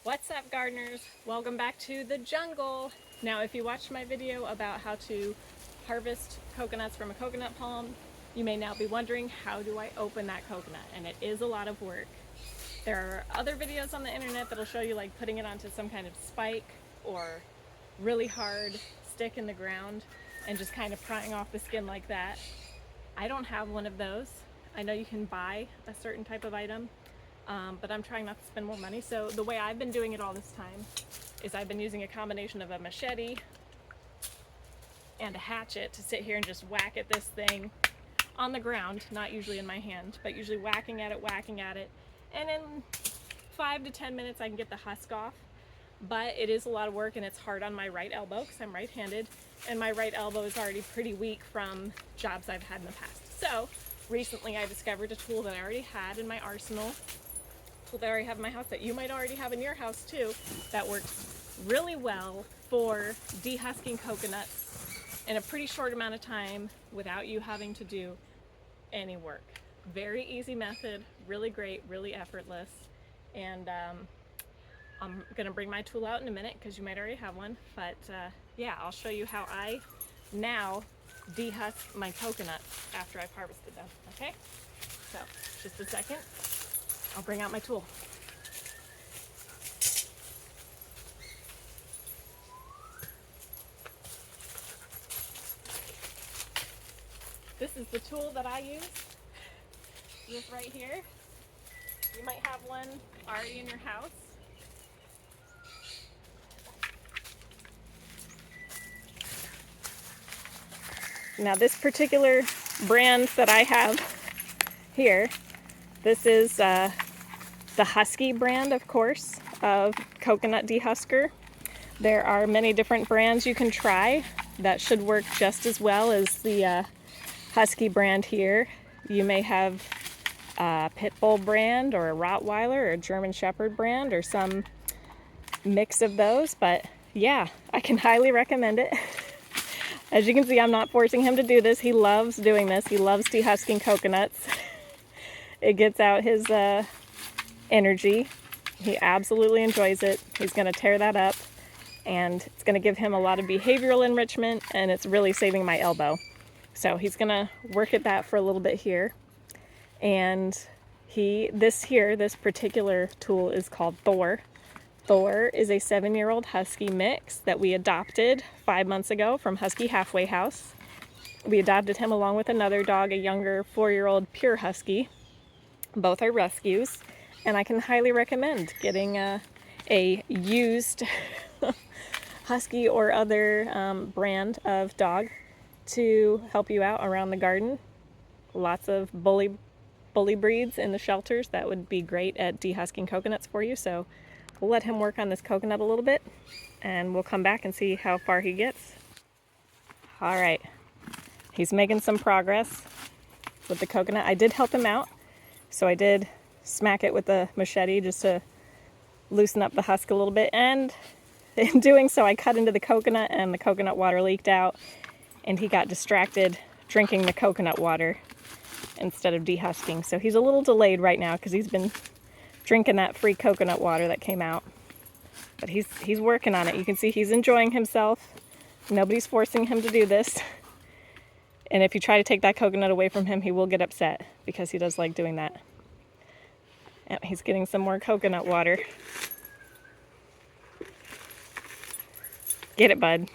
What's up, gardeners? Welcome back to the jungle. Now, if you watched my video about how to harvest coconuts from a coconut palm, you may now be wondering, how do I open that coconut? And it is a lot of work. There are other videos on the internet that'll show you like putting it onto some kind of spike or really hard stick in the ground and just kind of prying off the skin like that. I don't have one of those. I know you can buy a certain type of item, but I'm trying not to spend more money. So the way I've been doing it all this time is I've been using a combination of a machete and a hatchet to sit here and just whack at this thing on the ground, not usually in my hand, but usually whacking at it. And in 5 to 10 minutes I can get the husk off. But it is a lot of work and it's hard on my right elbow because I'm right-handed, and my right elbow is already pretty weak from jobs I've had in the past. So recently I discovered a tool that I already had in my arsenal, a tool that I already have in my house that you might already have in your house too, that works really well for dehusking coconuts in a pretty short amount of time without you having to do any work. Very easy method, really great, really effortless, and I'm gonna bring my tool out in a minute because you might already have one, but yeah, I'll show you how I now dehusk my coconuts after I've harvested them, okay? So, just a second, I'll bring out my tool. This is the tool that I use, this right here. You might have one already in your house. Now this particular brand that I have here, this is the Husky brand, of course, of coconut dehusker. There are many different brands you can try that should work just as well as the Husky brand here. You may have a Pit Bull brand or a Rottweiler or a German Shepherd brand or some mix of those, but yeah, I can highly recommend it. As you can see, I'm not forcing him to do this. He loves doing this. He loves dehusking coconuts. It gets out his energy. He absolutely enjoys it. He's going to tear that up, and it's going to give him a lot of behavioral enrichment, and it's really saving my elbow. So he's going to work at that for a little bit here. And this particular tool is called Thor. Thor is a 7-year-old Husky mix that we adopted 5 months ago from Husky Halfway House. We adopted him along with another dog, a younger 4-year-old pure Husky. Both are rescues, and I can highly recommend getting a used Husky or other brand of dog to help you out around the garden. Lots of bully breeds in the shelters that would be great at dehusking coconuts for you. So we'll let him work on this coconut a little bit, and we'll come back and see how far he gets. All right, he's making some progress with the coconut. I did help him out, so I did smack it with the machete just to loosen up the husk a little bit, and in doing so I cut into the coconut and the coconut water leaked out, and he got distracted drinking the coconut water instead of dehusking. So he's a little delayed right now because he's been drinking that free coconut water that came out. But he's working on it. You can see he's enjoying himself. Nobody's forcing him to do this. And if you try to take that coconut away from him, he will get upset because he does like doing that. And he's getting some more coconut water. Get it, bud.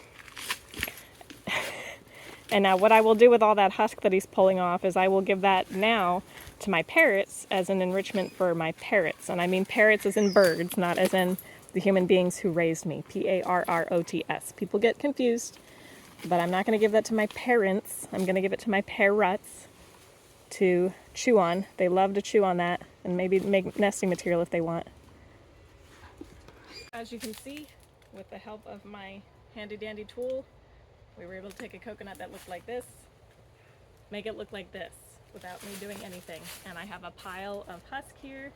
And now what I will do with all that husk that he's pulling off is I will give that now to my parrots as an enrichment for my parrots. And I mean parrots as in birds, not as in the human beings who raised me. Parrots. People get confused, but I'm not going to give that to my parents. I'm going to give it to my parrots to chew on. They love to chew on that and maybe make nesting material if they want. As you can see, with the help of my handy dandy tool, we were able to take a coconut that looked like this, make it look like this without me doing anything. And I have a pile of husk here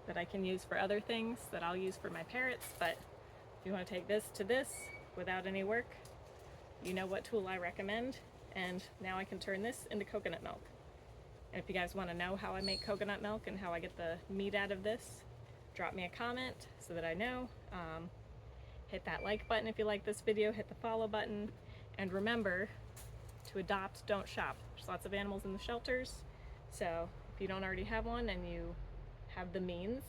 that I can use for other things that I'll use for my parrots. But if you want to take this to this without any work, you know what tool I recommend. And now I can turn this into coconut milk. And if you guys want to know how I make coconut milk and how I get the meat out of this, drop me a comment so that I know. Hit that like button if you like this video, hit the follow button, and remember to adopt, don't shop. There's lots of animals in the shelters, so if you don't already have one and you have the means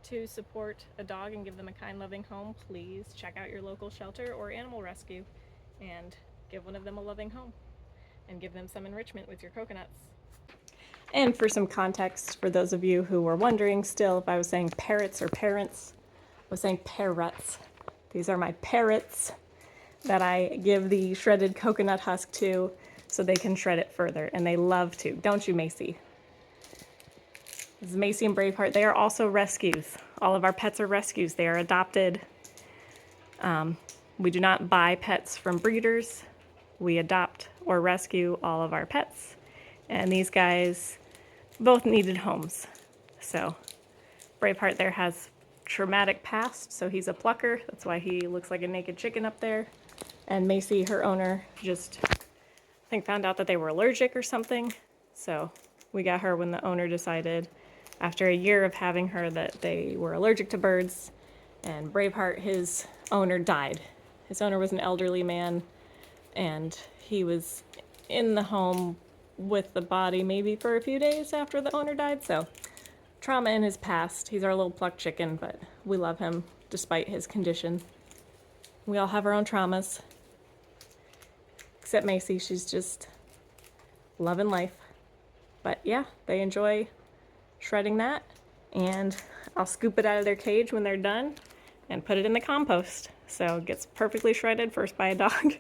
to support a dog and give them a kind, loving home, please check out your local shelter or animal rescue and give one of them a loving home and give them some enrichment with your coconuts. And for some context, for those of you who were wondering still if I was saying parrots or parents, I was saying parrots. These are my parrots that I give the shredded coconut husk to so they can shred it further, and they love to. Don't you, Macy? This is Macy and Braveheart. They are also rescues. All of our pets are rescues. They are adopted. We do not buy pets from breeders. We adopt or rescue all of our pets. And these guys both needed homes. So Braveheart there has traumatic past, so he's a plucker. That's why he looks like a naked chicken up there. And Macy, her owner, just I think found out that they were allergic or something. So we got her when the owner decided after a year of having her that they were allergic to birds. And Braveheart, his owner, died. His owner was an elderly man, and he was in the home with the body maybe for a few days after the owner died. So trauma in his past. He's our little plucked chicken, but we love him despite his condition. We all have our own traumas. Except Macy, she's just loving life. But yeah, they enjoy shredding that, and I'll scoop it out of their cage when they're done and put it in the compost. So it gets perfectly shredded, first by a dog,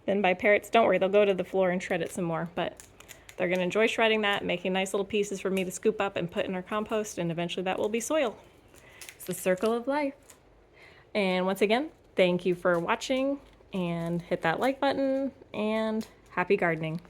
then by parrots. Don't worry, they'll go to the floor and shred it some more, but they're gonna enjoy shredding that, making nice little pieces for me to scoop up and put in our compost, and eventually that will be soil. It's the circle of life. And once again, thank you for watching, and hit that like button, and happy gardening.